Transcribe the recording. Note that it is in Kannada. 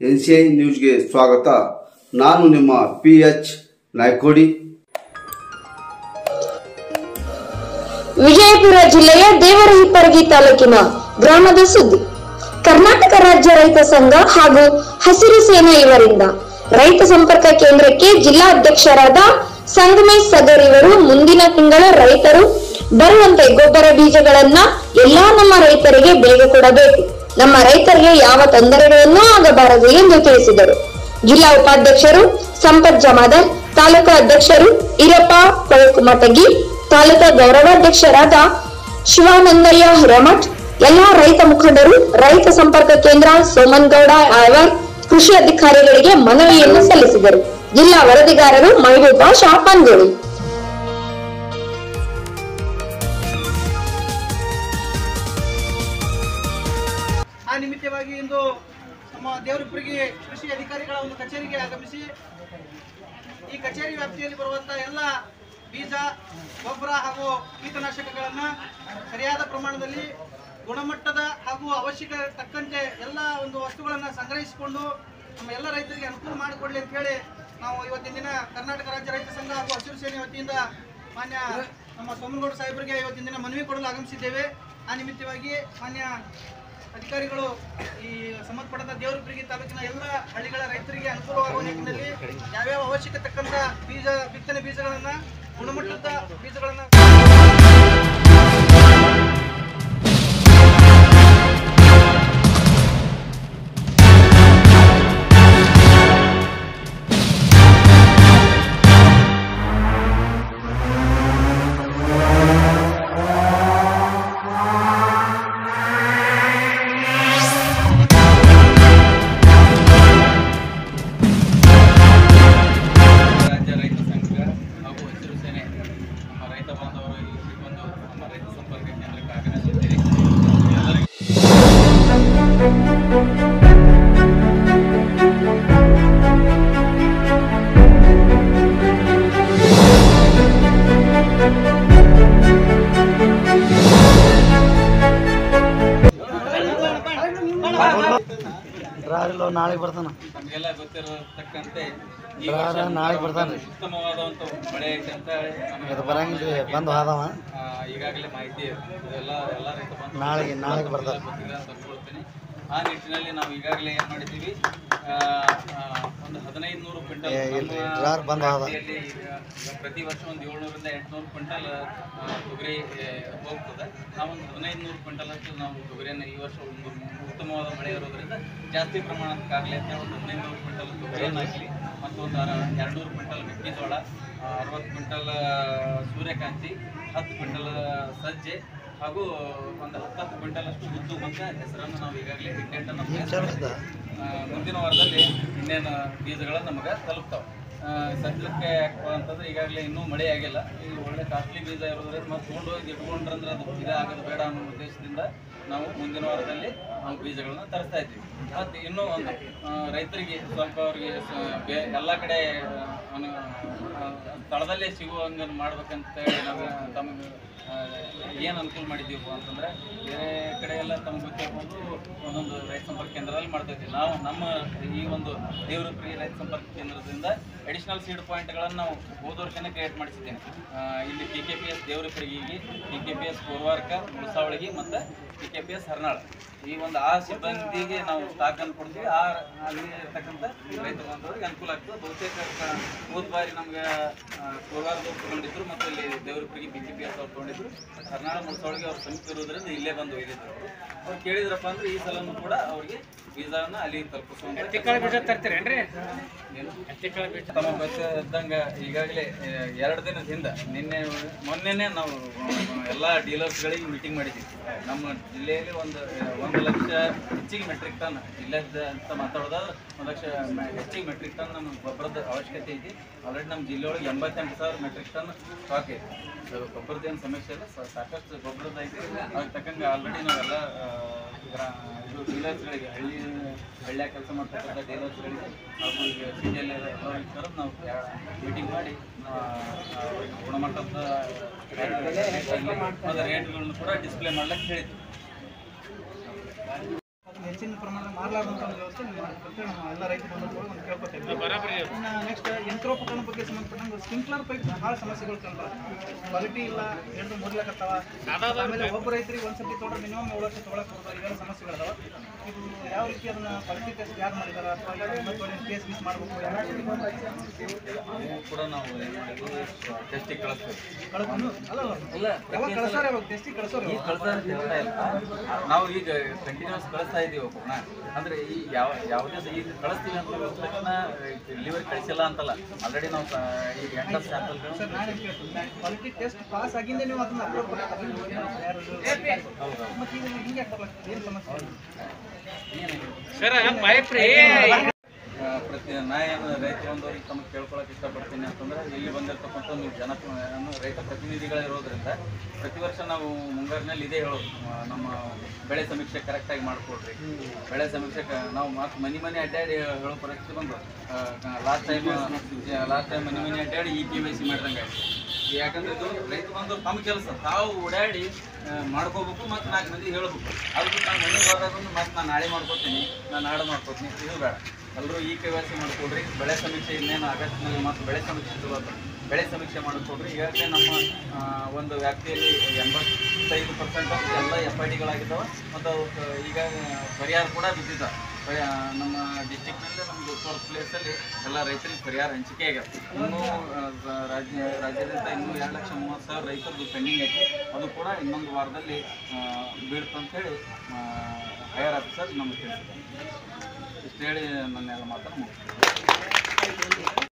NCI ನ್ಯೂಸ್ಗೆ ಸ್ವಾಗತ. ನಾನು ನಿಮ್ಮ PH ನಾಯ್ಕೋಡಿ. ವಿಜಯಪುರ ಜಿಲ್ಲೆಯ ದೇವರಹಿಪ್ಪರಗಿ ತಾಲೂಕಿನ ಗ್ರಾಮದ ಸುದ್ದಿ. ಕರ್ನಾಟಕ ರಾಜ್ಯ ರೈತ ಸಂಘ ಹಾಗೂ ಹಸಿರು ಸೇನೆ ಇವರಿಂದ ರೈತ ಸಂಪರ್ಕ ಕೇಂದ್ರಕ್ಕೆ ಜಿಲ್ಲಾ ಅಧ್ಯಕ್ಷರಾದ ಸಂಗಮೇಶ್ ಸಗರ್ ಇವರು ಮುಂದಿನ ತಿಂಗಳ ರೈತರು ಬರುವಂತೆ ಗೊಬ್ಬರ ಬೀಜಗಳನ್ನ ಎಲ್ಲಾ ನಮ್ಮ ರೈತರಿಗೆ ಬೇಗ ಕೊಡಬೇಕು, ನಮ್ಮ ರೈತರಿಗೆ ಯಾವ ತೊಂದರೆಗಳನ್ನು ಆಗಬಾರದು ಎಂದು ತಿಳಿಸಿದರು. ಜಿಲ್ಲಾ ಉಪಾಧ್ಯಕ್ಷರು ಸಂಪತ್ ಜಮಾದಾರ್, ತಾಲೂಕಾ ಅಧ್ಯಕ್ಷರು ಈರಪ್ಪ ಕೊಳಕುಮಟಗಿ, ತಾಲೂಕಾ ಗೌರವಾಧ್ಯಕ್ಷರಾದ ಶಿವಾನಂದಯ್ಯ ಹಿರೇಮಠ್, ಎಲ್ಲಾ ರೈತ ಮುಖಂಡರು, ರೈತ ಸಂಪರ್ಕ ಕೇಂದ್ರ ಸೋಮನಗೌಡ ಆಳ್ವಾರ್, ಕೃಷಿ ಅಧಿಕಾರಿಗಳಿಗೆ ಮನವಿಯನ್ನು ಸಲ್ಲಿಸಿದರು. ಜಿಲ್ಲಾ ವರದಿಗಾರರು ಮಹಬೂಬ್ ಬಾಷಾ ಪಾನ್ಗೋಳಿ. ಆ ನಿಮಿತ್ತವಾಗಿ ಇಂದು ನಮ್ಮ ದೇವರಹಿಪ್ಪರಗಿ ಕೃಷಿ ಅಧಿಕಾರಿಗಳ ಒಂದು ಕಚೇರಿಗೆ ಆಗಮಿಸಿ ಈ ಕಚೇರಿ ವ್ಯಾಪ್ತಿಯಲ್ಲಿ ಬರುವಂತಹ ಎಲ್ಲ ಬೀಜ, ಗೊಬ್ಬರ ಹಾಗೂ ಕೀಟನಾಶಕಗಳನ್ನು ಸರಿಯಾದ ಪ್ರಮಾಣದಲ್ಲಿ ಗುಣಮಟ್ಟದ ಹಾಗೂ ಅವಶ್ಯಕತೆ ತಕ್ಕಂತೆ ಎಲ್ಲ ಒಂದು ವಸ್ತುಗಳನ್ನು ಸಂಗ್ರಹಿಸಿಕೊಂಡು ನಮ್ಮ ಎಲ್ಲ ರೈತರಿಗೆ ಅನುಕೂಲ ಮಾಡಿಕೊಡ್ಲಿ ಅಂತ ಹೇಳಿ ನಾವು ಇವತ್ತಿನ ದಿನ ಕರ್ನಾಟಕ ರಾಜ್ಯ ರೈತ ಸಂಘ ಹಾಗೂ ಹಸಿರು ಸೇನೆ ವತಿಯಿಂದ ಮಾನ್ಯ ನಮ್ಮ ಸೋಮನಗೌಡ ಸಾಹೇಬರಿಗೆ ಇವತ್ತಿನ ದಿನ ಮನವಿ ಕೊಡಲು ಆಗಮಿಸಿದ್ದೇವೆ. ಆ ನಿಮಿತ್ತವಾಗಿ ಮಾನ್ಯ ಅಧಿಕಾರಿಗಳು ಈ ಸಂಬಂಧಪಟ್ಟ ದೇವರಹಿಪ್ಪರಗಿ ತಾಲೂಕಿನ ಎಲ್ಲ ಹಳ್ಳಿಗಳ ರೈತರಿಗೆ ಅನುಕೂಲವಾಗುವ ನಿಟ್ಟಿನಲ್ಲಿ ಯಾವ್ಯಾವ ಅವಶ್ಯಕತೆ ತಕ್ಕಂತ ಬಿತ್ತನೆ ಬೀಜಗಳನ್ನ, ಗುಣಮಟ್ಟದ ಬೀಜಗಳನ್ನ ನಾಳೆ ಬರ್ತಾನ. ನಮಗೆಲ್ಲ ಗೊತ್ತಿರತಕ್ಕಂತೆ ನಾಳೆ ಬರ್ತಾನೆ. ಉತ್ತಮವಾದಂಥ ಮಳೆ ಐತೆ ಅಂತ ಬರಂಗಿಲ್ಲ, ಬಂದು ಆದವ ಈಗಾಗಲೇ ಮಾಹಿತಿ ಇದೆಲ್ಲ ಎಲ್ಲ ರೈತ ನಾಳೆಗೆ ಬರ್ತಾರೆ. ತಂದ್ಕೊಳ್ತೀನಿ. ಆ ನಿಟ್ಟಿನಲ್ಲಿ ನಾವು ಈಗಾಗಲೇ ಏನು ಮಾಡಿದ್ದೀವಿ, ಒಂದು 1500 ಕ್ವಿಂಟಲ್ ಪ್ರತಿ ವರ್ಷ ಒಂದು 700 ರಿಂದ 800 ಕ್ವಿಂಟಲ್ ತೊಗರಿ ಹೋಗ್ತದೆ. ನಾವೊಂದು 1500 ಕ್ವಿಂಟಲ್ ಅಷ್ಟು ನಾವು ತೊಗರಿಯನ್ನು ಈ ವರ್ಷ ಒಂದು ಉತ್ತಮವಾದ ಮಳೆ ಇರೋದ್ರಿಂದ ಜಾಸ್ತಿ ಪ್ರಮಾಣಕ್ಕಾಗಲಿ ಅಂತ ಒಂದು 1500 ಕ್ವಿಂಟಲ್ ತೊಗರಿಯನ್ನು ಹಾಕಲಿ, ಮತ್ತು ಒಂದು 200 ಕ್ವಿಂಟಲ್ ಮೆಕ್ಕೆಜೋಳ, 60 ಕ್ವಿಂಟಲ್ ಸೂರ್ಯಕಾಂತಿ, 10 ಕ್ವಿಂಟಲ್ ಸಜ್ಜೆ ಹಾಗೂ ಒಂದು 10 ಕ್ವಿಂಟಲ್ ಅಷ್ಟು ಉದ್ದು ಮತ್ತು ಹೆಸರನ್ನು ನಾವು ಈಗಾಗಲೇ ಇಂಡೆಂಟನ್ನು ಮುಂದಿನ ವಾರದಲ್ಲಿ ಇನ್ನೇನು ಬೀಜಗಳನ್ನು ನಮಗೆ ತಲುಪ್ತಾವೆ. ಸದ್ಯಕ್ಕೆ ಅಂತಂದ್ರೆ ಈಗಾಗಲೇ ಇನ್ನೂ ಮಳೆ ಆಗಿಲ್ಲ. ಇದು ಒಳ್ಳೆ ಕಾಸ್ಟ್ಲಿ ಬೀಜ ಇರೋದ್ರಿಂದ ಮತ್ತು ತೊಗೊಂಡೋಗಿ ಇಟ್ಕೊಂಡ್ರಂದ್ರೆ ಅದು ಇದೇ ಆಗೋದು ಬೇಡ ಅನ್ನೋ ಉದ್ದೇಶದಿಂದ ನಾವು ಮುಂದಿನ ವಾರದಲ್ಲಿ ನಾವು ಬೀಜಗಳನ್ನ ತರಿಸ್ತಾ ಇದ್ದೀವಿ. ಮತ್ತು ಇನ್ನೂ ಒಂದು ರೈತರಿಗೆ ಸ್ವಲ್ಪ ಅವ್ರಿಗೆ ಎಲ್ಲ ಕಡೆ ಸ್ಥಳದಲ್ಲೇ ಸಿಗುವಂಗೆ ಮಾಡ್ಬೇಕಂತೇಳಿ ನಾವು ತಮಗೆ ಏನು ಅನುಕೂಲ ಮಾಡಿದ್ದೀವಿ ಅಂತಂದರೆ, ಬೇರೆ ಕಡೆ ಎಲ್ಲ ತಮ್ಗೆ ಗೊತ್ತಿರ್ಬೋದು ಒಂದೊಂದು ರೈತ ಸಂಪರ್ಕ ಕೇಂದ್ರದಲ್ಲಿ ಮಾಡ್ತಾಯಿದ್ದೀವಿ. ನಾವು ನಮ್ಮ ಈ ಒಂದು ದೇವರಹಿಪ್ಪರಗಿ ರೈತ ಸಂಪರ್ಕ ಕೇಂದ್ರದಿಂದ ಅಡಿಷನಲ್ ಸೀಡ್ ಪಾಯಿಂಟ್ಗಳನ್ನು ನಾವು ಹೋದ ವರ್ಷನೇ ಕ್ರಿಯೇಟ್ ಮಾಡಿಸಿದ್ದೇನೆ. ಇಲ್ಲಿ PKPS ದೇವರಹಿಪ್ಪರಗಿಗೆ, PKPS ಕೋರವಾರ್ಕ, ಮುಳಸಾವಳಿಗೆ ಮತ್ತು PKPS ಹರ್ನಾಳ್, ಈ ಒಂದು ಆ ಸಿಬ್ಬಂದಿಗೆ ನಾವು ಸ್ಟಾಕನ್ನು ಕೊಡ್ತೀವಿ. ಅಲ್ಲಿ ಇರ್ತಕ್ಕಂಥ ರೈತ ಬಾಂಧವರಿಗೆ ಅನುಕೂಲ ಆಗ್ತದೆ. ಬಹುತೇಕ ಹೋದ ಬಾರಿ ನಮ್ಗೆ ಕೋರವಾರದವ್ರು ತೊಗೊಂಡಿದ್ರು ಮತ್ತು ಇಲ್ಲಿ ದೇವರಹಿಪ್ಪರಗಿ PKPS ಅವ್ರು ತೊಗೊಂಡಿದ್ರು. ಹರ್ನಾಳ್, ಮುಳಸಾವಳಿಗೆ ಅವ್ರು ಸಮೀಪ ಇರೋದ್ರಿಂದ ಇಲ್ಲೇ ಬಂದು ಒಯ್ದಿದ್ರು. ಅವ್ರು ಕೇಳಿದ್ರಪ್ಪ ಅಂದ್ರೆ ಈ ಸಲನೂ ಕೂಡ ಅವ್ರಿಗೆ ಬೀಜವನ್ನು ಅಲ್ಲಿ ತಲುಪಿಸುವಂಥ ಬೀಜ ತರ್ತೀರೇನ್ರಿ? ತಮ್ಮ ಗೊತ್ತಿದ್ದಂಗೆ ಈಗಾಗಲೇ 2 ದಿನದ ಹಿಂದೆ ಮೊನ್ನೆನೇ ನಾವು ಎಲ್ಲ ಡೀಲರ್ಸ್ಗಳಿಗೆ ಮೀಟಿಂಗ್ ಮಾಡಿದ್ದೀವಿ. ನಮ್ಮ ಜಿಲ್ಲೆಯಲ್ಲಿ 1 ಲಕ್ಷ ಹೆಚ್ಚಿಗೆ ಮೆಟ್ರಿಕ್ ಟನ್ ಜಿಲ್ಲೆದ ಅಂತ ಮಾತಾಡೋದಾದ್ರೆ 1 ಲಕ್ಷ ಹೆಚ್ಚಿಗೆ ಮೆಟ್ರಿಕ್ ಟನ್ ನಮ್ಮ ಗೊಬ್ಬರದ ಅವಶ್ಯಕತೆ ಐತಿ. ಆಲ್ರೆಡಿ ನಮ್ಮ ಜಿಲ್ಲೆಯೊಳಗೆ 88,000 ಮೆಟ್ರಿಕ್ ಟನ್ ಸ್ಟಾಕ್ ಐತಿ. ಗೊಬ್ಬರದ್ದೇನು ಸಮಸ್ಯೆ ಇಲ್ಲ, ಸಾಕಷ್ಟು ಗೊಬ್ಬರದ ಐತಿ. ಅದಕ್ಕೆ ತಕ್ಕಂಗೆ ಆಲ್ರೆಡಿ ನಾವೆಲ್ಲ ಡೀಲರ್ಸ್ಗಳಿಗೆ, ಹಳ್ಳಿಯಾಗ ಕೆಲಸ ಮಾಡ್ತಕ್ಕಂಥ ಡೀಲರ್ಸ್ಗಳಿಗೆ ಹಾಗೂ ಈಗ ಸಿಟಿಯಲ್ಲಿ ಎಲ್ಲರಿಗೆ ಕರೆದು ನಾವು ಮೀಟಿಂಗ್ ಮಾಡಿ ಗುಣಮಟ್ಟದ ರೇಟ್ಗಳನ್ನು ಕೂಡ ಡಿಸ್ಪ್ಲೇ ಮಾಡ್ಲಿಕ್ಕೆ ಹೇಳಿದ್ವಿ. ಹೆಚ್ಚಿನ ಪ್ರಮಾಣದ ಮಾರಲಾರ್ದಂಥ ಒಂದು ವ್ಯವಸ್ಥೆ ನೀವು ಮಾಡಿಕೊಡ್ತೀವಿ. ನಮ್ಮ ಎಲ್ಲ ರೈತ ಬಂಧುಗಳು ಒಂದು ಕೇಳ್ಕೊತೇವೆ. ಇನ್ನು ನೆಕ್ಸ್ಟ್ ಯಂತ್ರೋಪಕರಣ ಬಗ್ಗೆ ಸಂಬಂಧಪಟ್ಟಂಗೆ ಸ್ಪ್ರಿಂಕ್ಲರ್ ಪೈಪ್ ಭಾಳ ಸಮಸ್ಯೆಗಳು ಕಂಡ್ರೆ ಕ್ವಾಲಿಟಿ ಇಲ್ಲ, ಎರಡು ಮುರ್ಲಕತ್ತಾವ. ಆಮೇಲೆ ಒಬ್ಬ ರೈತರಿಗೆ ಒಂದ್ಸತಿ ತೊಗೊಂಡ್ರೆ ಮಿನಿಮಮ್ 7 ವರ್ಷ ತೊಗೊಳಕ್ಕೆ ಬರ್ತಾರೆ. ಇವೆಲ್ಲ ಸಮಸ್ಯೆಗಳದಾವ. ಇದು ಯಾವ ರೀತಿ ಅದನ್ನ ಕ್ವಾಲಿಟಿ ಟೆಸ್ಟ್ ಯಾರು ಮಾಡಿದಾರೆ ಅಥವಾ ಕೇಸ್ ಮಿಸ್ ಮಾಡಬೇಕು ಕೂಡ ನಾವು ಟೆಸ್ಟಿಗೆ ಕಳಿಸ್ತೀವಿ. ಅಲ್ಲ ಯಾವಾಗ ಕಳ್ಸಾರ ಯಾವಾಗ ಟೆಸ್ಟಿಗೆ ಕಳ್ಸೋರು ಈಗ ಕಳ್ಸೋದು ಹೇಳ್ತಾ ಇಲ್ಲ, ನಾವು ಈಗ ಕಂಟಿನ್ಯೂಸ್ ಕಳಿಸ್ತಾ ಇದ್ದೀವಿ ಒಬ್ಬನ. ಅಂದರೆ ಈ ಯಾವುದೇ ಈಗ ಕಳಿಸ್ತೀವಿ ಅಂತ ತಕ್ಷಣ ಡೆಲಿವರಿ ಕಳಿಸಿಲ್ಲ ಅಂತಲ್ಲ, ಆಲ್ರೆಡಿ ನಾವು ಈಗ 8 ಸ್ಯಾಂಪಲ್ಗಳು. ಸರ್ ನಾನು ಕೇಳ್ತೀನಿ, ಕ್ವಾಲಿಟಿ ಟೆಸ್ಟ್ ಪಾಸ್ ಆಗಿಂದೇ ನೀವು ಅದನ್ನ ಅಪ್ಲೋಡ್ ಮಾಡ್ತಾರೆ. ಮತ್ತೆ ಈಗ ಹಿಂಗೆ ಆಗ್ತಲ್ಲ, ಏನು ಸಮಸ್ಯೆ ನಾ ಏನು ರೈತ ಬಂದವ್ರಿಗೆ ತಮಗೆ ಕೇಳ್ಕೊಳಕ್ಕೆ ಇಷ್ಟಪಡ್ತೀನಿ ಅಂತಂದ್ರೆ, ಇಲ್ಲಿ ಬಂದಿರ್ತಕ್ಕಂಥ ನೀವು ರೈತ ಪ್ರತಿನಿಧಿಗಳಿರೋದ್ರಿಂದ ಪ್ರತಿ ವರ್ಷ ನಾವು ಮುಂಗಾರಿನಲ್ಲಿ ಇದೇ ಹೇಳೋದು, ನಮ್ಮ ಬೆಳೆ ಸಮೀಕ್ಷೆ ಕರೆಕ್ಟಾಗಿ ಮಾಡಿಕೊಡ್ರಿ. ಬೆಳೆ ಸಮೀಕ್ಷೆ ನಾವು ಮಾತು ಮನೆ ಅಡ್ಡಾಡಿ ಹೇಳೋ ಪರಿಸ್ಥಿತಿ ಬಂದು ಲಾಸ್ಟ್ ಟೈಮ್ ಮನೆ ಅಡ್ಡಾಡಿ KYC ಮಾಡಿದಂಗೆ ಆಯ್ತು. ಯಾಕಂದ್ರೆ ಇದು ರೈತ ಬಂದು ತಮ್ಮ ಕೆಲಸ ತಾವು ಓಡಾಡಿ ಮಾಡ್ಕೋಬೇಕು ಮತ್ತು 4 ಮಂದಿ ಹೇಳ್ಬೇಕು. ಅದಕ್ಕೆ ನಾನು ಮನೆಗೆ ಹೋದಾಗಂದು ಮತ್ತು ನಾನು ನಾಳೆ ಮಾಡ್ಕೊತೀನಿ, ನಾನು ನಾಳೆ ಮಾಡ್ಕೊತೀನಿ, ಇದು ಬೇಡ. ಎಲ್ಲರೂ KYC ಮಾಡಿಕೊಡ್ರಿ. ಬೆಳೆ ಸಮೀಕ್ಷೆ ಇನ್ನೇನು ಆಗಸ್ಟ್ನಲ್ಲಿ ಮತ್ತು ಬೆಳೆ ಸಮೀಕ್ಷೆ ಬೆಳೆ ಸಮೀಕ್ಷೆ ಮಾಡಿಕೊಡ್ರಿ. ಈಗಾಗಲೇ ನಮ್ಮ ಒಂದು ವ್ಯಾಪ್ತಿಯಲ್ಲಿ 85% ಎಲ್ಲ FIDಗಳಾಗಿದ್ದಾವೆ ಮತ್ತು ಈಗ ಪರಿಹಾರ ಕೂಡ ಬಿದ್ದಿದ್ದಾವೆ. ನಮ್ಮ ಡಿಸ್ಟಿಕ್ನಲ್ಲಿ ನಮ್ಮದು 4th ಪ್ಲೇಸಲ್ಲಿ ಎಲ್ಲ ರೈತರಿಗೆ ಪರಿಹಾರ ಹಂಚಿಕೆ ಆಗುತ್ತೆ. ಇನ್ನೂ ರಾಜ್ಯಾದ್ಯಂತ ಇನ್ನೂ 2,30,000 ರೈತರದ್ದು ಪೆಂಡಿಂಗ್ ಐತಿ. ಅದು ಕೂಡ ಇನ್ನೊಂದು ವಾರದಲ್ಲಿ ಬೀಳ್ತಂತೇಳಿ ಹೈಯರ್ ಆಫೀಸರ್ ನಮಗೆ ತಿಳಿಸಿದ್ದಾರೆ. ಇಷ್ಟು ಹೇಳಿ ನನ್ನೆಲ್ಲ ಮಾತನ್ನು ಮುಗಿಸ್ತೀನಿ.